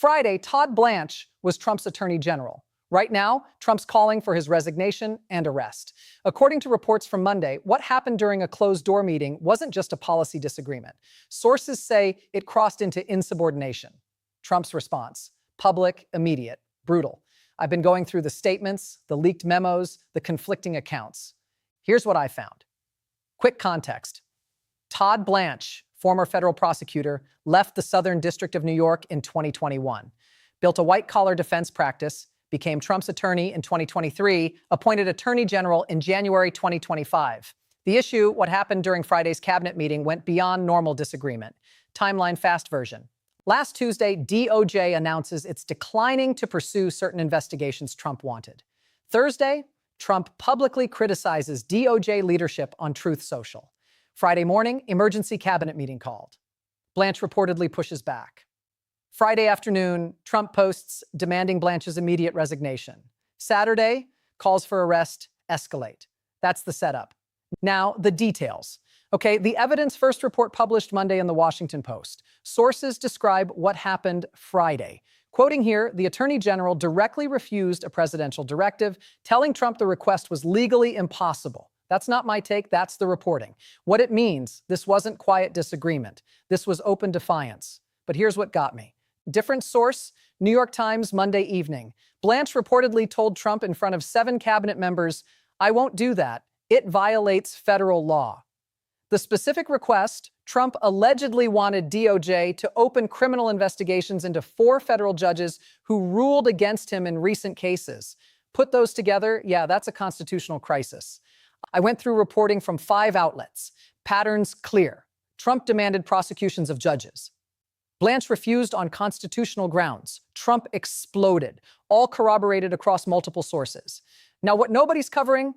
Friday, Todd Blanche was Trump's attorney general. Right now, Trump's calling for his resignation and arrest. According to reports from Monday, what happened during a closed-door meeting wasn't just a policy disagreement. Sources say it crossed into insubordination. Trump's response: public, immediate, brutal. I've been going through the statements, the leaked memos, the conflicting accounts. Here's what I found. Quick context. Todd Blanche, former federal prosecutor, left the Southern District of New York in 2021, built a white-collar defense practice, became Trump's attorney in 2023, appointed attorney general in January 2025. The issue, what happened during Friday's cabinet meeting, went beyond normal disagreement. Timeline fast version. Last Tuesday, DOJ announces it's declining to pursue certain investigations Trump wanted. Thursday, Trump publicly criticizes DOJ leadership on Truth Social. Friday morning, emergency cabinet meeting called. Blanche reportedly pushes back. Friday afternoon, Trump posts demanding Blanche's immediate resignation. Saturday, calls for arrest escalate. That's the setup. Now, the details. Okay, the evidence first report published Monday in the Washington Post. Sources describe what happened Friday. Quoting here, the Attorney General directly refused a presidential directive, telling Trump the request was legally impossible. That's not my take, that's the reporting. What it means, this wasn't quiet disagreement. This was open defiance. But here's what got me. Different source, New York Times, Monday evening. Blanche reportedly told Trump in front of 7 cabinet members, "I won't do that. It violates federal law." The specific request, Trump allegedly wanted DOJ to open criminal investigations into 4 federal judges who ruled against him in recent cases. Put those together, yeah, that's a constitutional crisis. I went through reporting from 5 outlets. Patterns clear. Trump demanded prosecutions of judges. Blanche refused on constitutional grounds. Trump exploded, all corroborated across multiple sources. Now, what nobody's covering?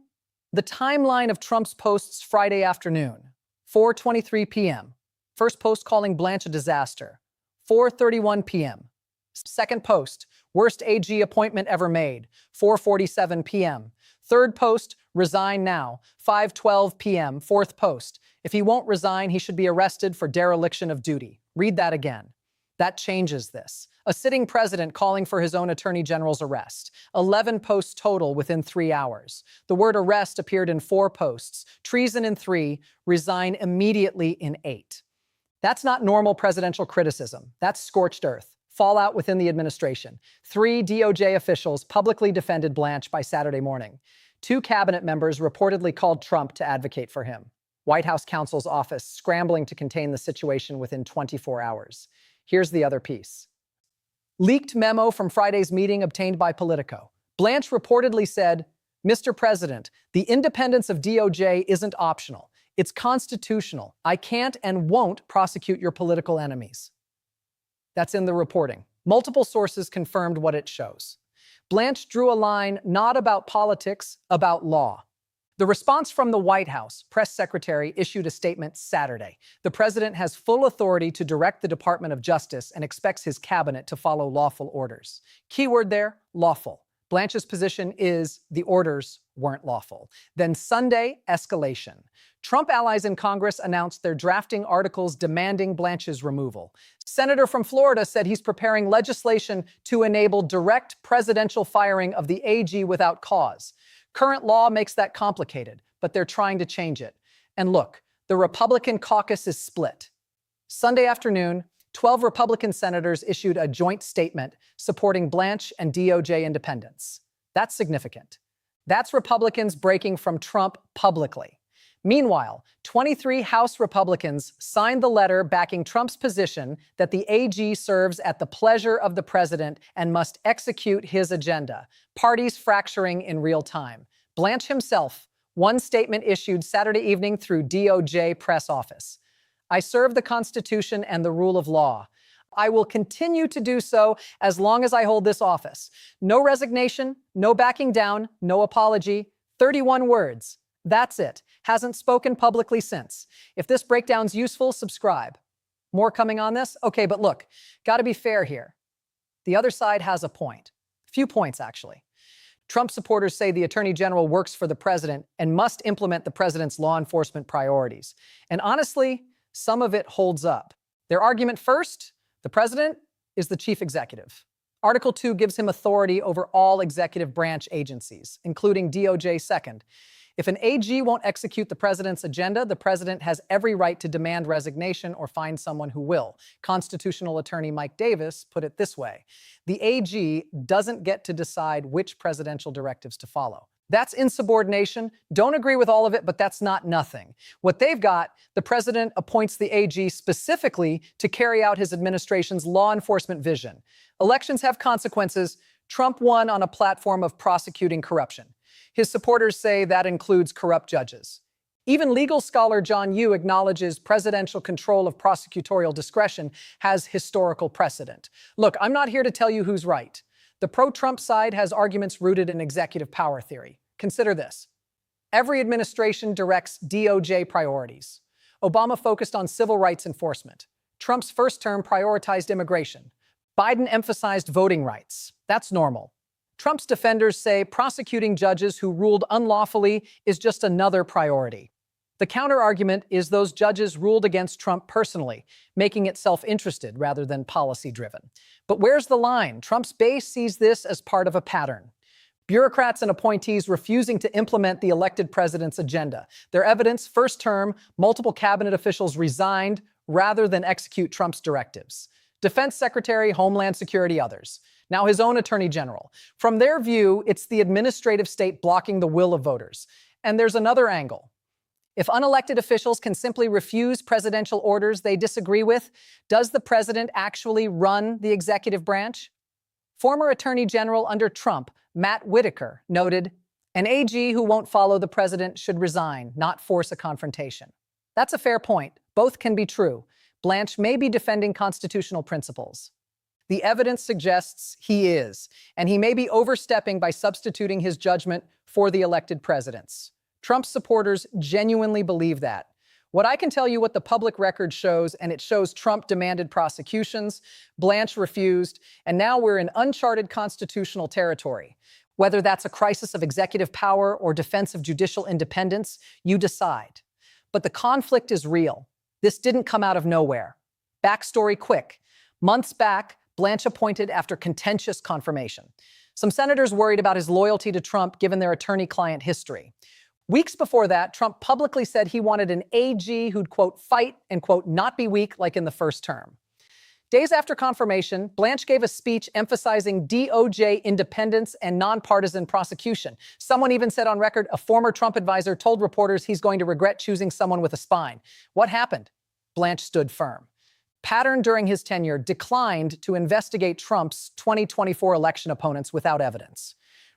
The timeline of Trump's posts Friday afternoon. 4:23 p.m. First post calling Blanche a disaster. 4:31 p.m. Second post, worst AG appointment ever made. 4:47 p.m. Third post, resign now. 5:12 p.m. Fourth post, if he won't resign, he should be arrested for dereliction of duty. Read that again. That changes this. A sitting president calling for his own attorney general's arrest. 11 posts total within 3 hours. The word arrest appeared in 4 posts, treason in 3, resign immediately in 8. That's not normal presidential criticism. That's scorched earth. Fallout within the administration. 3 DOJ officials publicly defended Blanche by Saturday morning. 2 cabinet members reportedly called Trump to advocate for him. White House counsel's office scrambling to contain the situation within 24 hours. Here's the other piece. Leaked memo from Friday's meeting obtained by Politico. Blanche reportedly said, "Mr. President, the independence of DOJ isn't optional. It's constitutional. I can't and won't prosecute your political enemies." That's in the reporting. Multiple sources confirmed what it shows. Blanche drew a line not about politics, about law. The response from the White House press secretary issued a statement Saturday. The president has full authority to direct the Department of Justice and expects his cabinet to follow lawful orders. Keyword there, lawful. Blanche's position is the orders weren't lawful. Then Sunday, escalation. Trump allies in Congress announced they're drafting articles demanding Blanche's removal. Senator from Florida said he's preparing legislation to enable direct presidential firing of the AG without cause. Current law makes that complicated, but they're trying to change it. And look, the Republican caucus is split. Sunday afternoon, 12 Republican senators issued a joint statement supporting Blanche and DOJ independence. That's significant. That's Republicans breaking from Trump publicly. Meanwhile, 23 House Republicans signed the letter backing Trump's position that the AG serves at the pleasure of the president and must execute his agenda. Parties fracturing in real time. Blanche himself, one statement issued Saturday evening through DOJ press office. "I serve the Constitution and the rule of law. I will continue to do so as long as I hold this office. No resignation, no backing down, no apology. 31 words. That's it. Hasn't spoken publicly since. If this breakdown's useful, subscribe." More coming on this? Okay, but look, gotta be fair here. The other side has a point. A few points, actually. Trump supporters say the Attorney General works for the president and must implement the president's law enforcement priorities. And honestly, some of it holds up. Their argument first, the president is the chief executive. Article 2 gives him authority over all executive branch agencies, including DOJ second. If an AG won't execute the president's agenda, the president has every right to demand resignation or find someone who will. Constitutional attorney Mike Davis put it this way: the AG doesn't get to decide which presidential directives to follow. That's insubordination. Don't agree with all of it, but that's not nothing. What they've got, the president appoints the AG specifically to carry out his administration's law enforcement vision. Elections have consequences. Trump won on a platform of prosecuting corruption. His supporters say that includes corrupt judges. Even legal scholar John Yoo acknowledges presidential control of prosecutorial discretion has historical precedent. Look, I'm not here to tell you who's right. The pro-Trump side has arguments rooted in executive power theory. Consider this. Every administration directs DOJ priorities. Obama focused on civil rights enforcement. Trump's first term prioritized immigration. Biden emphasized voting rights. That's normal. Trump's defenders say prosecuting judges who ruled unlawfully is just another priority. The counter-argument is those judges ruled against Trump personally, making it self-interested rather than policy-driven. But where's the line? Trump's base sees this as part of a pattern. Bureaucrats and appointees refusing to implement the elected president's agenda. Their evidence: first term, multiple cabinet officials resigned rather than execute Trump's directives. Defense Secretary, Homeland Security, others. Now his own Attorney General. From their view, it's the administrative state blocking the will of voters. And there's another angle. If unelected officials can simply refuse presidential orders they disagree with, does the president actually run the executive branch? Former Attorney General under Trump, Matt Whitaker, noted, "An AG who won't follow the president should resign, not force a confrontation." That's a fair point. Both can be true. Blanche may be defending constitutional principles. The evidence suggests he is, and he may be overstepping by substituting his judgment for the elected president's. Trump's supporters genuinely believe that. What I can tell you what the public record shows, and it shows Trump demanded prosecutions, Blanche refused, and now we're in uncharted constitutional territory. Whether that's a crisis of executive power or defense of judicial independence, you decide. But the conflict is real. This didn't come out of nowhere. Backstory quick. Months back, Blanche appointed after contentious confirmation. Some senators worried about his loyalty to Trump given their attorney-client history. Weeks before that, Trump publicly said he wanted an AG who'd, quote, fight and, quote, not be weak like in the first term. Days after confirmation, Blanche gave a speech emphasizing DOJ independence and nonpartisan prosecution. Someone even said on record a former Trump advisor told reporters he's going to regret choosing someone with a spine. What happened? Blanche stood firm. Pattern during his tenure: declined to investigate Trump's 2024 election opponents without evidence.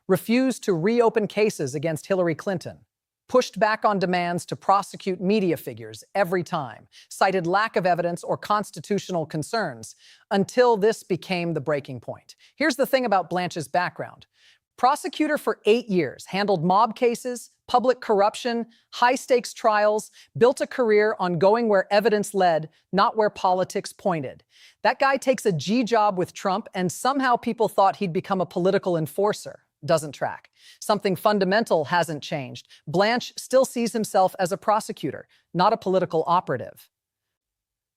Refused to reopen cases against Hillary Clinton. Pushed back on demands to prosecute media figures every time. Cited lack of evidence or constitutional concerns until this became the breaking point. Here's the thing about Blanche's background. Prosecutor for 8 years, handled mob cases, public corruption, high-stakes trials, built a career on going where evidence led, not where politics pointed. That guy takes a G job with Trump, and somehow people thought he'd become a political enforcer. Doesn't track. Something fundamental hasn't changed. Blanche still sees himself as a prosecutor, not a political operative.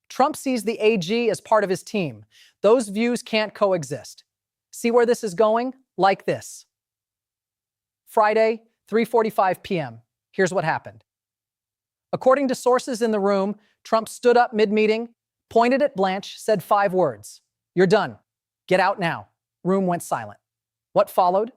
Trump sees the AG as part of his team. Those views can't coexist. See where this is going? Like this. Friday, 3:45 p.m. Here's what happened. According to sources in the room, Trump stood up mid-meeting, pointed at Blanche, said 5 words. "You're done. Get out now." Room went silent. What followed?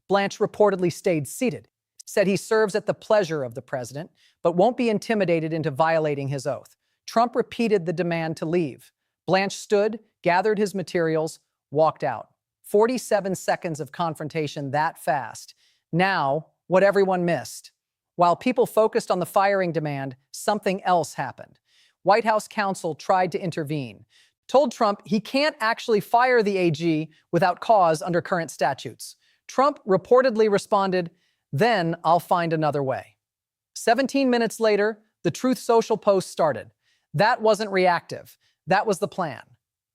Blanche reportedly stayed seated, said he serves at the pleasure of the president, but won't be intimidated into violating his oath. Trump repeated the demand to leave. Blanche stood, gathered his materials, walked out. 47 seconds of confrontation that fast. Now, what everyone missed. While people focused on the firing demand, something else happened. White House counsel tried to intervene, told Trump he can't actually fire the AG without cause under current statutes. Trump reportedly responded, "Then I'll find another way." 17 minutes later, the Truth Social post started. That wasn't reactive. That was the plan.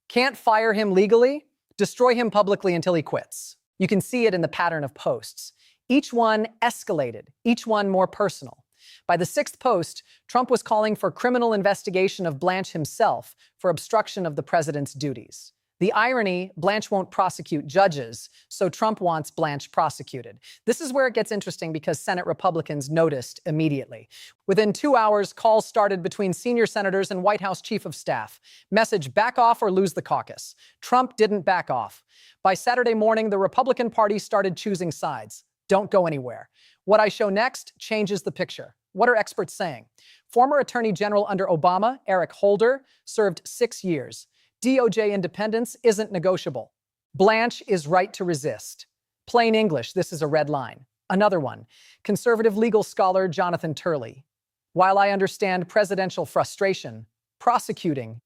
Can't fire him legally? Destroy him publicly until he quits. You can see it in the pattern of posts. Each one escalated, each one more personal. By the 6th post, Trump was calling for criminal investigation of Blanche himself for obstruction of the president's duties. The irony, Blanche won't prosecute judges, so Trump wants Blanche prosecuted. This is where it gets interesting because Senate Republicans noticed immediately. Within 2 hours, calls started between senior senators and White House Chief of Staff. Message: back off or lose the caucus. Trump didn't back off. By Saturday morning, the Republican Party started choosing sides. Don't go anywhere. What I show next changes the picture. What are experts saying? Former Attorney General under Obama, Eric Holder, served 6 years. DOJ independence isn't negotiable. Blanche is right to resist. Plain English, this is a red line. Another one, conservative legal scholar Jonathan Turley. While I understand presidential frustration, prosecuting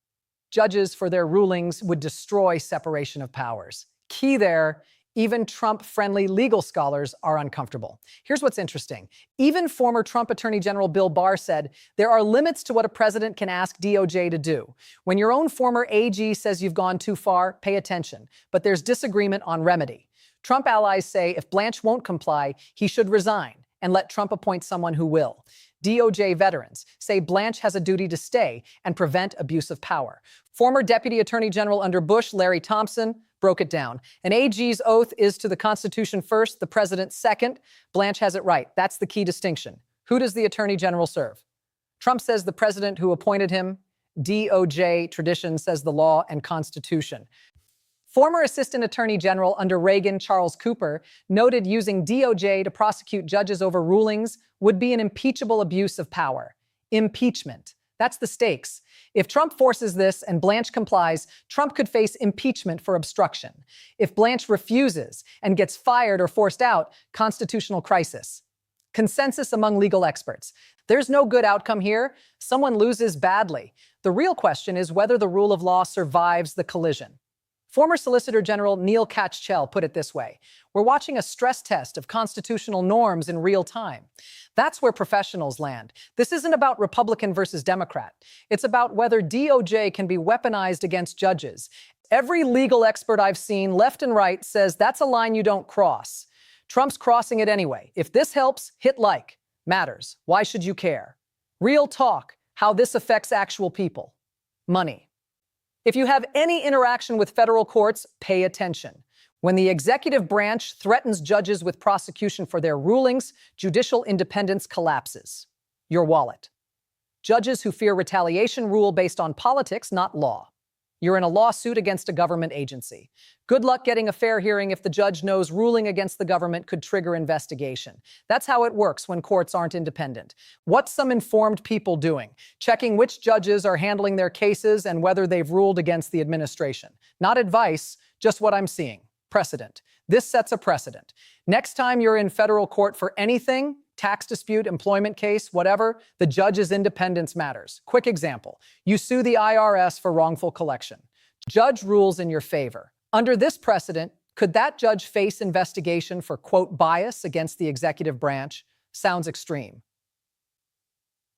judges for their rulings would destroy separation of powers. Key there, even Trump-friendly legal scholars are uncomfortable. Here's what's interesting. Even former Trump Attorney General Bill Barr said, there are limits to what a president can ask DOJ to do. When your own former AG says you've gone too far, pay attention. But there's disagreement on remedy. Trump allies say if Blanche won't comply, he should resign and let Trump appoint someone who will. DOJ veterans say Blanche has a duty to stay and prevent abuse of power. Former Deputy Attorney General under Bush, Larry Thompson, broke it down. An AG's oath is to the Constitution first, the president second. Blanche has it right. That's the key distinction. Who does the Attorney General serve? Trump says the president who appointed him. DOJ tradition says the law and Constitution. Former Assistant Attorney General under Reagan, Charles Cooper, noted using DOJ to prosecute judges over rulings would be an impeachable abuse of power. Impeachment. That's the stakes. If Trump forces this and Blanche complies, Trump could face impeachment for obstruction. If Blanche refuses and gets fired or forced out, constitutional crisis. Consensus among legal experts. There's no good outcome here. Someone loses badly. The real question is whether the rule of law survives the collision. Former Solicitor General Neil Katchell put it this way: we're watching a stress test of constitutional norms in real time. That's where professionals land. This isn't about Republican versus Democrat. It's about whether DOJ can be weaponized against judges. Every legal expert I've seen, left and right, says that's a line you don't cross. Trump's crossing it anyway. If this helps, hit like. Matters. Why should you care? Real talk. How this affects actual people. Money. If you have any interaction with federal courts, pay attention. When the executive branch threatens judges with prosecution for their rulings, judicial independence collapses. Your wallet. Judges who fear retaliation rule based on politics, not law. You're in a lawsuit against a government agency. Good luck getting a fair hearing if the judge knows ruling against the government could trigger investigation. That's how it works when courts aren't independent. What's some informed people doing? Checking which judges are handling their cases and whether they've ruled against the administration. Not advice, just what I'm seeing. Precedent. This sets a precedent. Next time you're in federal court for anything, tax dispute, employment case, whatever, the judge's independence matters. Quick example. You sue the IRS for wrongful collection. Judge rules in your favor. Under this precedent, could that judge face investigation for, quote, bias against the executive branch? Sounds extreme.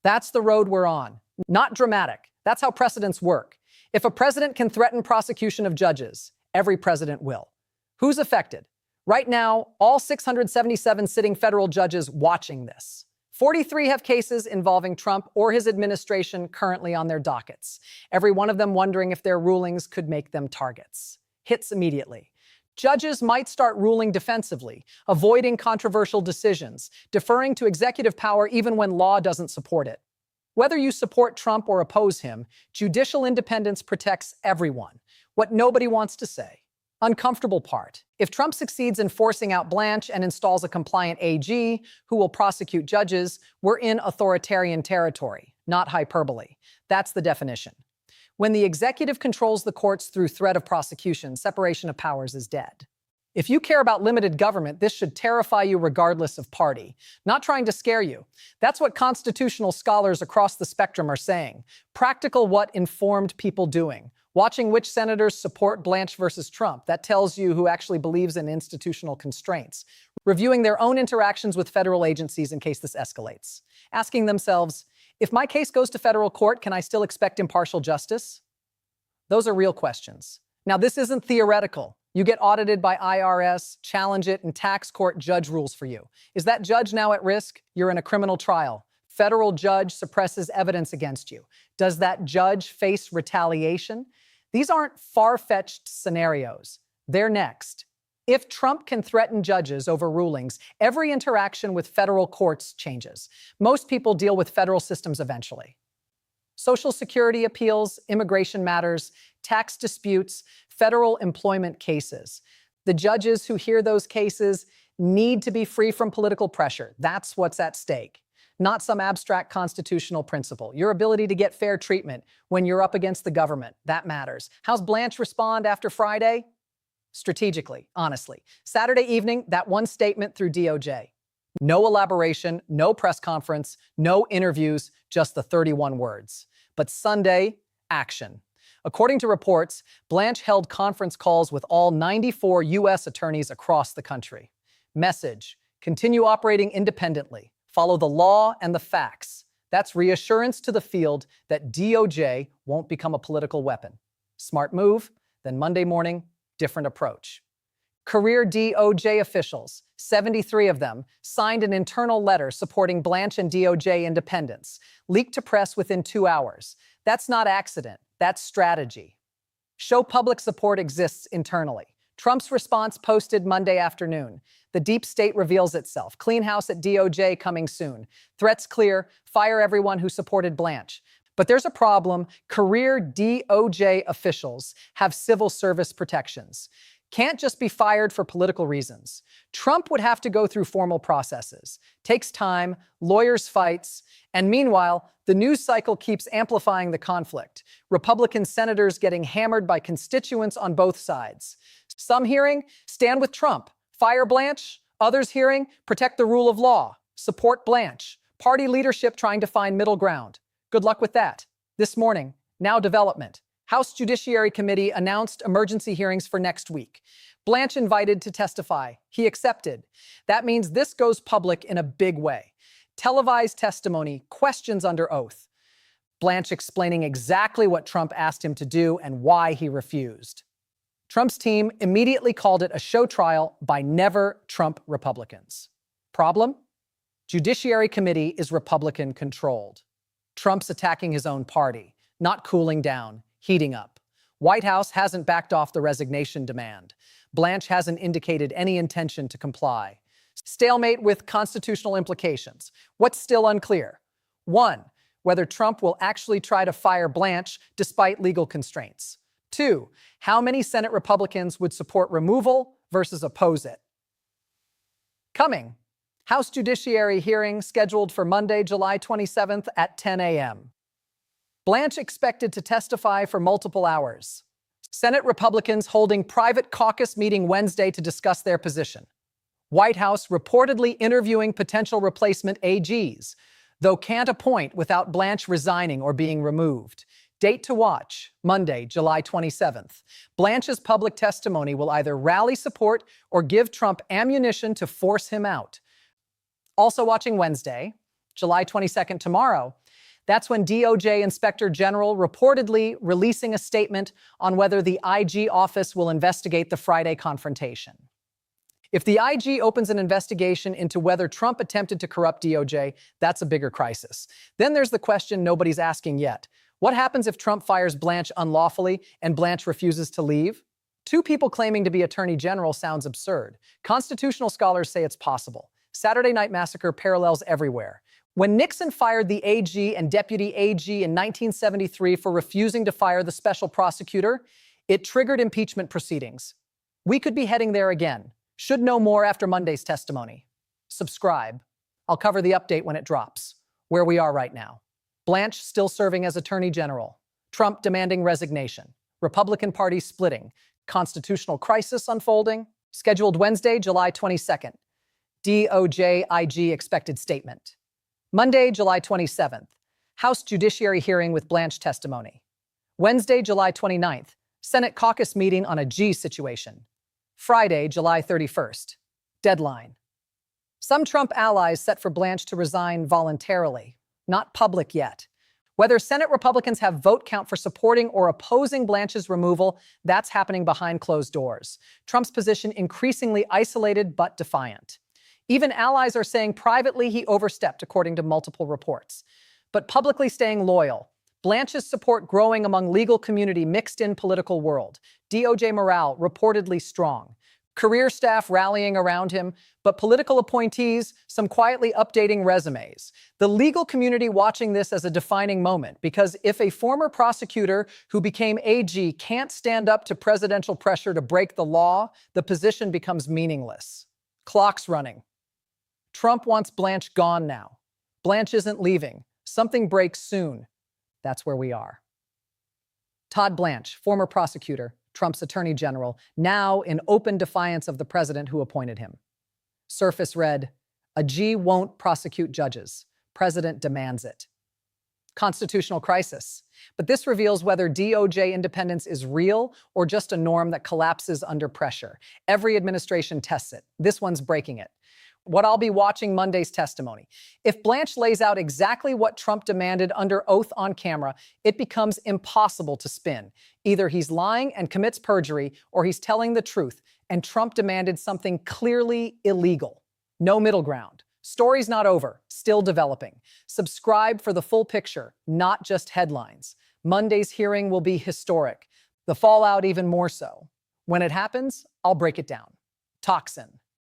That's the road we're on. Not dramatic. That's how precedents work. If a president can threaten prosecution of judges, every president will. Who's affected? Right now, all 677 sitting federal judges watching this. 43 have cases involving Trump or his administration currently on their dockets. Every one of them wondering if their rulings could make them targets. Hits immediately. Judges might start ruling defensively, avoiding controversial decisions, deferring to executive power even when law doesn't support it. Whether you support Trump or oppose him, judicial independence protects everyone. What nobody wants to say. Uncomfortable part. If Trump succeeds in forcing out Blanche and installs a compliant AG who will prosecute judges, we're in authoritarian territory, not hyperbole. That's the definition. When the executive controls the courts through threat of prosecution, separation of powers is dead. If you care about limited government, this should terrify you regardless of party. Not trying to scare you. That's what constitutional scholars across the spectrum are saying. Practical what informed people doing. Watching which senators support Blanche versus Trump. That tells you who actually believes in institutional constraints. Reviewing their own interactions with federal agencies in case this escalates. Asking themselves, if my case goes to federal court, can I still expect impartial justice? Those are real questions. Now, this isn't theoretical. You get audited by IRS, challenge it, and tax court judge rules for you. Is that judge now at risk? You're in a criminal trial. Federal judge suppresses evidence against you. Does that judge face retaliation? These aren't far-fetched scenarios. They're next. If Trump can threaten judges over rulings, every interaction with federal courts changes. Most people deal with federal systems eventually. Social Security appeals, immigration matters, tax disputes, federal employment cases. The judges who hear those cases need to be free from political pressure. That's what's at stake. Not some abstract constitutional principle. Your ability to get fair treatment when you're up against the government, that matters. How's Blanche respond after Friday? Strategically, honestly. Saturday evening, that one statement through DOJ. No elaboration, no press conference, no interviews, just the 31 words. But Sunday, action. According to reports, Blanche held conference calls with all 94 U.S. attorneys across the country. Message: continue operating independently. Follow the law and the facts. That's reassurance to the field that DOJ won't become a political weapon. Smart move. Then Monday morning, different approach. Career DOJ officials, 73 of them, signed an internal letter supporting Blanche and DOJ independence, leaked to press within 2 hours. That's not accident, that's strategy. Show public support exists internally. Trump's response posted Monday afternoon. The deep state reveals itself. Clean house at DOJ coming soon. Threats clear. Fire everyone who supported Blanche. But there's a problem. Career DOJ officials have civil service protections. Can't just be fired for political reasons. Trump would have to go through formal processes. Takes time, lawyers fights, and meanwhile, the news cycle keeps amplifying the conflict. Republican senators getting hammered by constituents on both sides. Some hearing, stand with Trump, fire Blanche. Others hearing, protect the rule of law, support Blanche. Party leadership trying to find middle ground. Good luck with that. This morning, now development. House Judiciary Committee announced emergency hearings for next week. Blanche invited to testify. He accepted. That means this goes public in a big way. Televised testimony, questions under oath. Blanche explaining exactly what Trump asked him to do and why he refused. Trump's team immediately called it a show trial by never Trump Republicans. Problem? Judiciary Committee is Republican-controlled. Trump's attacking his own party, not cooling down, heating up. White House hasn't backed off the resignation demand. Blanche hasn't indicated any intention to comply. Stalemate with constitutional implications. What's still unclear? 1. Whether Trump will actually try to fire Blanche despite legal constraints. 2. How many Senate Republicans would support removal versus oppose it? Coming. House Judiciary hearing scheduled for Monday, July 27th at 10 a.m. Blanche expected to testify for multiple hours. Senate Republicans holding private caucus meeting Wednesday to discuss their position. White House reportedly interviewing potential replacement AGs, though can't appoint without Blanche resigning or being removed. Date to watch, Monday, July 27th. Blanche's public testimony will either rally support or give Trump ammunition to force him out. Also watching Wednesday, July 22nd tomorrow, that's when DOJ Inspector General reportedly releasing a statement on whether the IG office will investigate the Friday confrontation. If the IG opens an investigation into whether Trump attempted to corrupt DOJ, that's a bigger crisis. Then there's the question nobody's asking yet. What happens if Trump fires Blanche unlawfully and Blanche refuses to leave? 2 people claiming to be Attorney General sounds absurd. Constitutional scholars say it's possible. Saturday Night Massacre parallels everywhere. When Nixon fired the AG and Deputy AG in 1973 for refusing to fire the special prosecutor, it triggered impeachment proceedings. We could be heading there again. Should know more after Monday's testimony. Subscribe. I'll cover the update when it drops. Where we are right now. Blanche still serving as Attorney General. Trump demanding resignation. Republican Party splitting. Constitutional crisis unfolding. Scheduled Wednesday, July 22nd. DOJ IG expected statement. Monday, July 27th. House Judiciary hearing with Blanche testimony. Wednesday, July 29th. Senate caucus meeting on a G situation. Friday, July 31st. Deadline. Some Trump allies set for Blanche to resign voluntarily. Not public yet. Whether Senate Republicans have vote count for supporting or opposing Blanche's removal, that's happening behind closed doors. Trump's position increasingly isolated but defiant. Even allies are saying privately he overstepped, according to multiple reports. But publicly staying loyal. Blanche's support growing among legal community mixed in political world. DOJ morale reportedly strong. Career staff rallying around him, but political appointees, some quietly updating resumes. The legal community watching this as a defining moment, because if a former prosecutor who became AG can't stand up to presidential pressure to break the law, the position becomes meaningless. Clock's running. Trump wants Blanche gone now. Blanche isn't leaving. Something breaks soon. That's where we are. Todd Blanche, former prosecutor, Trump's attorney general, now in open defiance of the president who appointed him. Surface read, "A G won't prosecute judges. President demands it." Constitutional crisis. But this reveals whether DOJ independence is real or just a norm that collapses under pressure. Every administration tests it. This one's breaking it. What I'll be watching Monday's testimony. If Blanche lays out exactly what Trump demanded under oath on camera, it becomes impossible to spin. Either he's lying and commits perjury, or he's telling the truth, and Trump demanded something clearly illegal. No middle ground. Story's not over, still developing. Subscribe for the full picture, not just headlines. Monday's hearing will be historic. The fallout even more so. When it happens, I'll break it down. Toxin.